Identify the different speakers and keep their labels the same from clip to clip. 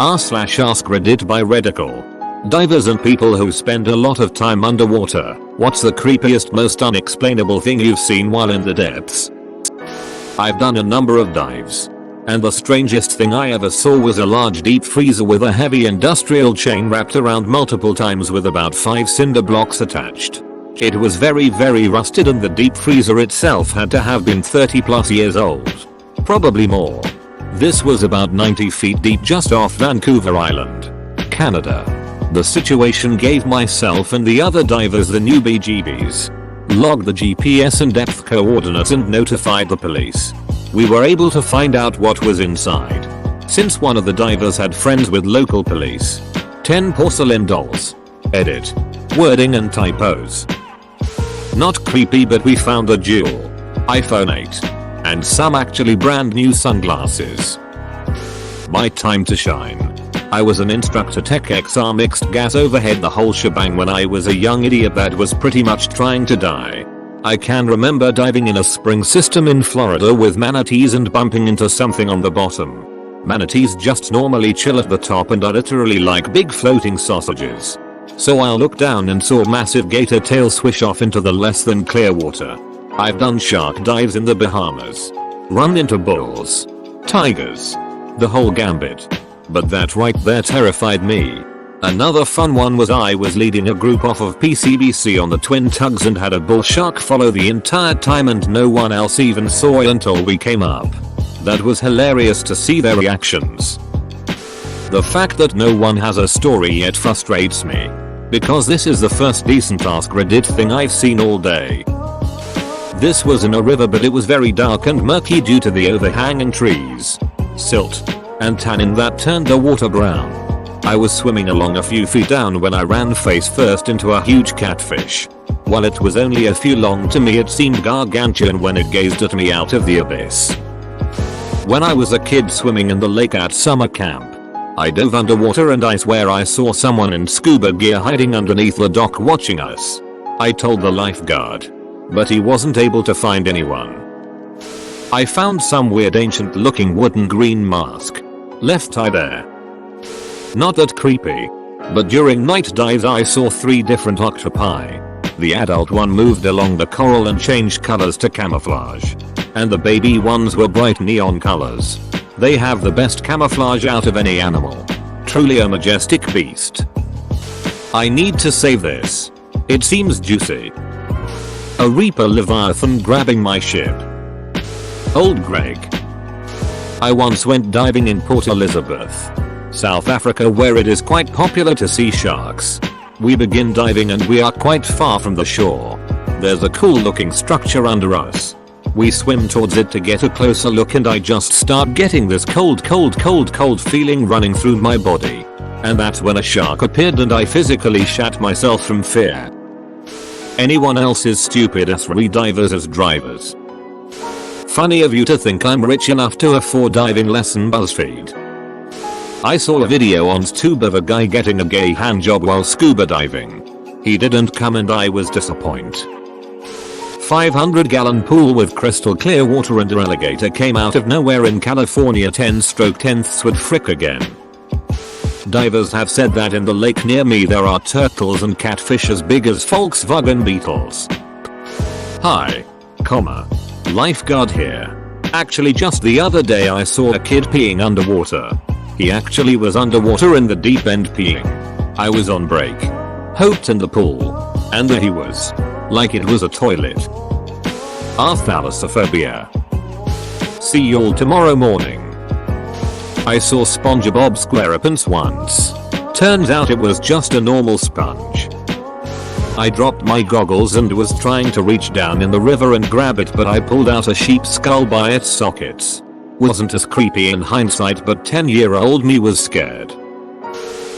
Speaker 1: r/AskReddit by Redical. Divers and people who spend a lot of time underwater, what's the creepiest, most unexplainable thing you've seen while in the depths? I've done a number of dives, and the strangest thing I ever saw was a large deep freezer with a heavy industrial chain wrapped around multiple times with about 5 cinder blocks attached. It was very rusted, and the deep freezer itself had to have been 30+ years old. Probably more. This was about 90 feet deep just off Vancouver Island, Canada. The situation gave myself and the other divers the newbie-jeebies. Logged the GPS and depth coordinates and notified the police. We were able to find out what was inside, since one of the divers had friends with local police. 10 porcelain dolls. Edit. Wording and typos. Not creepy, but we found a jewel. iPhone 8. And some actually brand new sunglasses. My time to shine. I was an instructor tech XR mixed gas overhead, the whole shebang, when I was a young idiot that was pretty much trying to die. I can remember diving in a spring system in Florida with manatees and bumping into something on the bottom. Manatees just normally chill at the top and are literally like big floating sausages. So I looked down and saw massive gator tail swish off into the less than clear water. I've done shark dives in the Bahamas. Run into bulls, tigers, the whole gambit. But that right there terrified me. Another fun one was I was leading a group off of PCBC on the twin tugs and had a bull shark follow the entire time, and no one else even saw it until we came up. That was hilarious to see their reactions. The fact that no one has a story yet frustrates me, because this is the first decent AskReddit thing I've seen all day. This was in a river, but it was very dark and murky due to the overhanging trees, silt, and tannin that turned the water brown. I was swimming along a few feet down when I ran face first into a huge catfish. While it was only a few long, to me it seemed gargantuan when it gazed at me out of the abyss. When I was a kid swimming in the lake at summer camp, I dove underwater and I swear I saw someone in scuba gear hiding underneath the dock watching us. I told the lifeguard, but he wasn't able to find anyone. I found some weird ancient looking wooden green mask left there. Not that creepy, but during night dives I saw 3 different octopi. The adult one moved along the coral and changed colors to camouflage, and the baby ones were bright neon colors. They have the best camouflage out of any animal. Truly a majestic beast. I need to save this. It seems juicy. A reaper leviathan grabbing my ship. Old Greg. I once went diving in Port Elizabeth, South Africa, where it is quite popular to see sharks. We begin diving and we are quite far from the shore. There's a cool looking structure under us. We swim towards it to get a closer look, and I just start getting this cold feeling running through my body. And that's when a shark appeared and I physically shat myself from fear. Anyone else is stupid as divers as drivers. Funny of you to think I'm rich enough to afford diving lesson, BuzzFeed. I saw a video on YouTube of a guy getting a gay handjob while scuba diving. He didn't come and I was disappointed. 500-gallon pool with crystal clear water and an alligator came out of nowhere in California. 10/10ths would frick again. Divers have said that in the lake near me there are turtles and catfish as big as Volkswagen Beetles. Hi, lifeguard here. Actually, just the other day I saw a kid peeing underwater. He actually was underwater in the deep end peeing. I was on break, hopped in the pool, and there he was. Like it was a toilet. Thalassophobia. See y'all tomorrow morning. I saw SpongeBob SquarePants once. Turns out it was just a normal sponge. I dropped my goggles and was trying to reach down in the river and grab it, but I pulled out a sheep's skull by its sockets. Wasn't as creepy in hindsight, but 10-year-old me was scared.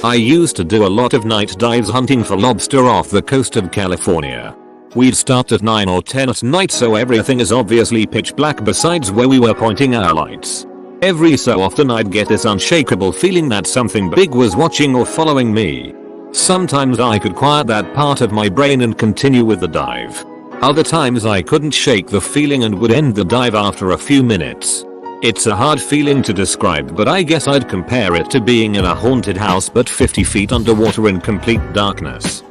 Speaker 1: I used to do a lot of night dives hunting for lobster off the coast of California. We'd start at 9 or 10 at night, so everything is obviously pitch black besides where we were pointing our lights. Every so often I'd get this unshakable feeling that something big was watching or following me. Sometimes I could quiet that part of my brain and continue with the dive. Other times I couldn't shake the feeling and would end the dive after a few minutes. It's a hard feeling to describe, but I guess I'd compare it to being in a haunted house but 50 feet underwater in complete darkness.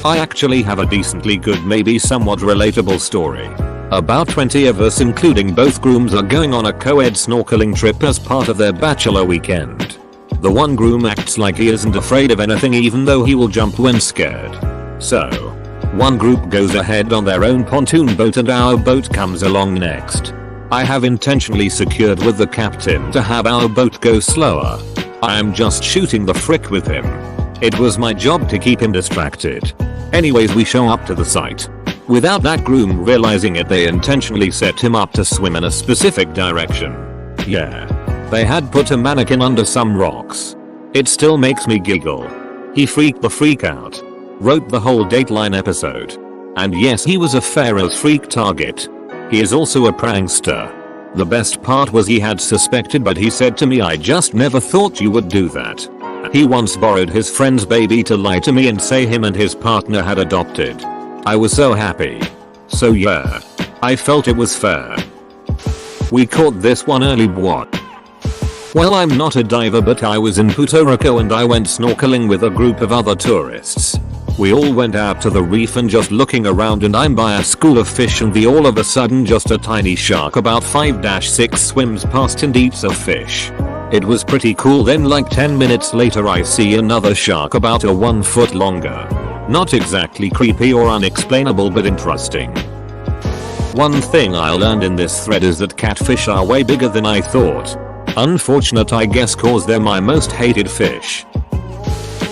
Speaker 1: I actually have a decently good, maybe somewhat relatable story. About 20 of us, including both grooms, are going on a co-ed snorkeling trip as part of their bachelor weekend. The one groom acts like he isn't afraid of anything even though he will jump when scared. So, one group goes ahead on their own pontoon boat and our boat comes along next. I have intentionally secured with the captain to have our boat go slower. I am just shooting the frick with him. It was my job to keep him distracted. Anyways, we show up to the site. Without that groom realizing it, they intentionally set him up to swim in a specific direction. Yeah. They had put a mannequin under some rocks. It still makes me giggle. He freaked the freak out. Wrote the whole Dateline episode. And yes, he was a fair as freak target. He is also a prankster. The best part was he had suspected, but he said to me, "I just never thought you would do that." He once borrowed his friend's baby to lie to me and say him and his partner had adopted. I was so happy. So yeah, I felt it was fair. We caught this one early. What? Well, I'm not a diver, but I was in Puerto Rico and I went snorkeling with a group of other tourists. We all went out to the reef and just looking around, and I'm by a school of fish and all of a sudden just a tiny shark about 5-6 swims past and eats a fish. It was pretty cool. Then like 10 minutes later I see another shark about a 1 foot longer. Not exactly creepy or unexplainable, but interesting. One thing I learned in this thread is that catfish are way bigger than I thought. Unfortunate, I guess, cause they're my most hated fish.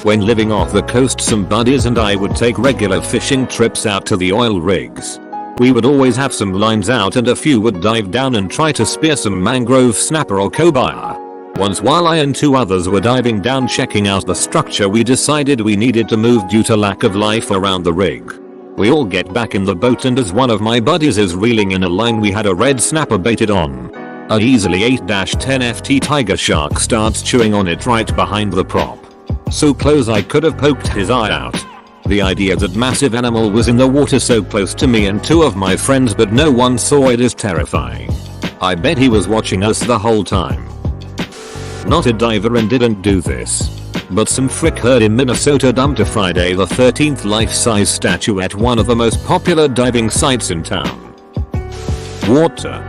Speaker 1: When living off the coast, some buddies and I would take regular fishing trips out to the oil rigs. We would always have some lines out and a few would dive down and try to spear some mangrove snapper or cobia. Once, while I and 2 others were diving down checking out the structure, we decided we needed to move due to lack of life around the rig. We all get back in the boat, and as one of my buddies is reeling in a line we had a red snapper baited on, a easily 8-10 FT tiger shark starts chewing on it right behind the prop. So close I could have poked his eye out. The idea that massive animal was in the water so close to me and 2 of my friends but no one saw it is terrifying. I bet he was watching us the whole time. Not a diver and didn't do this, but some frick herd in Minnesota dumped a Friday the 13th life-size statue at one of the most popular diving sites in town. Water.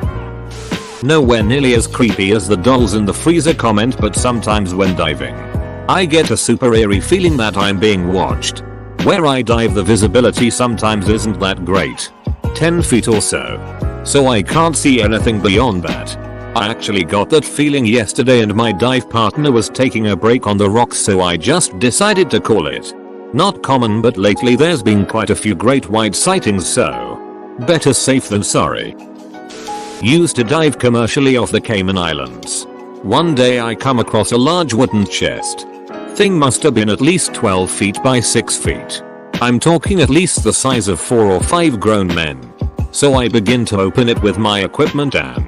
Speaker 1: Nowhere nearly as creepy as the dolls in the freezer comment, but sometimes when diving, I get a super eerie feeling that I'm being watched. Where I dive, the visibility sometimes isn't that great. 10 feet or so I can't see anything beyond that. I actually got that feeling yesterday and my dive partner was taking a break on the rocks, so I just decided to call it. Not common, but lately there's been quite a few great white sightings, so better safe than sorry. Used to dive commercially off the Cayman Islands. One day I come across a large wooden chest. Thing must have been at least 12 feet by 6 feet. I'm talking at least the size of 4 or 5 grown men. So I begin to open it with my equipment, and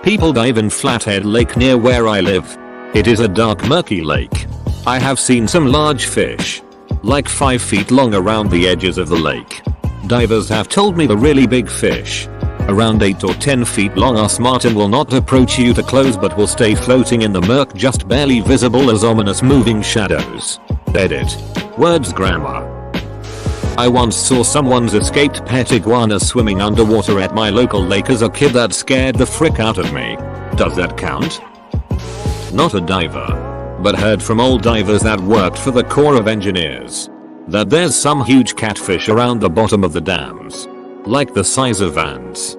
Speaker 1: people dive in Flathead Lake near where I live. It is a dark, murky lake. I have seen some large fish, like 5 feet long, around the edges of the lake. Divers have told me the really big fish, around 8 or 10 feet long, are smart and will not approach you to close but will stay floating in the murk, just barely visible as ominous moving shadows. Edit. Words grammar. I once saw someone's escaped pet iguana swimming underwater at my local lake as a kid. That scared the frick out of me. Does that count? Not a diver, but heard from old divers that worked for the Corps of Engineers that there's some huge catfish around the bottom of the dams, like the size of ants.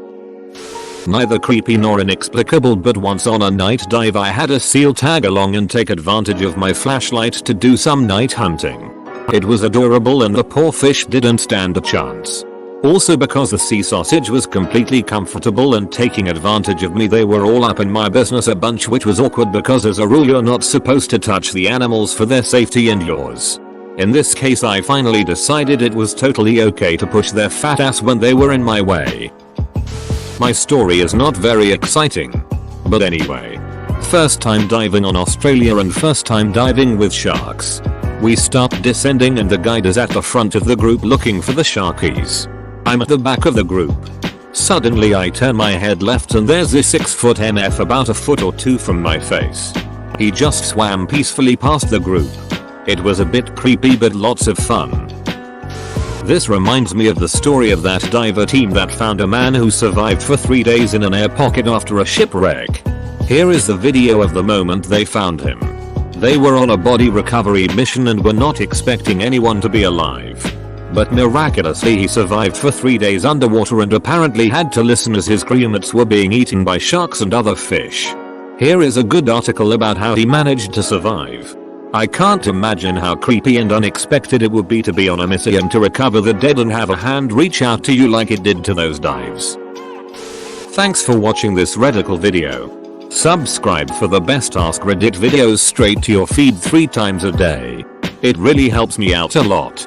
Speaker 1: Neither creepy nor inexplicable, but once on a night dive I had a seal tag along and take advantage of my flashlight to do some night hunting. It was adorable and the poor fish didn't stand a chance. Also, because the sea sausage was completely comfortable and taking advantage of me, they were all up in my business a bunch, which was awkward because as a rule you're not supposed to touch the animals for their safety and yours. In this case I finally decided it was totally okay to push their fat ass when they were in my way. My story is not very exciting, but anyway. First time diving on Australia and first time diving with sharks. We start descending and the guide is at the front of the group looking for the sharkies. I'm at the back of the group. Suddenly I turn my head left and there's this 6-foot MF about a foot or two from my face. He just swam peacefully past the group. It was a bit creepy but lots of fun. This reminds me of the story of that diver team that found a man who survived for 3 days in an air pocket after a shipwreck. Here is the video of the moment they found him. They were on a body recovery mission and were not expecting anyone to be alive. But miraculously he survived for 3 days underwater and apparently had to listen as his crewmates were being eaten by sharks and other fish. Here is a good article about how he managed to survive. I can't imagine how creepy and unexpected it would be to be on a mission to recover the dead and have a hand reach out to you like it did to those dives. Thanks for watching this Reddical video. Subscribe for the best AskReddit videos straight to your feed 3 times a day. It really helps me out a lot.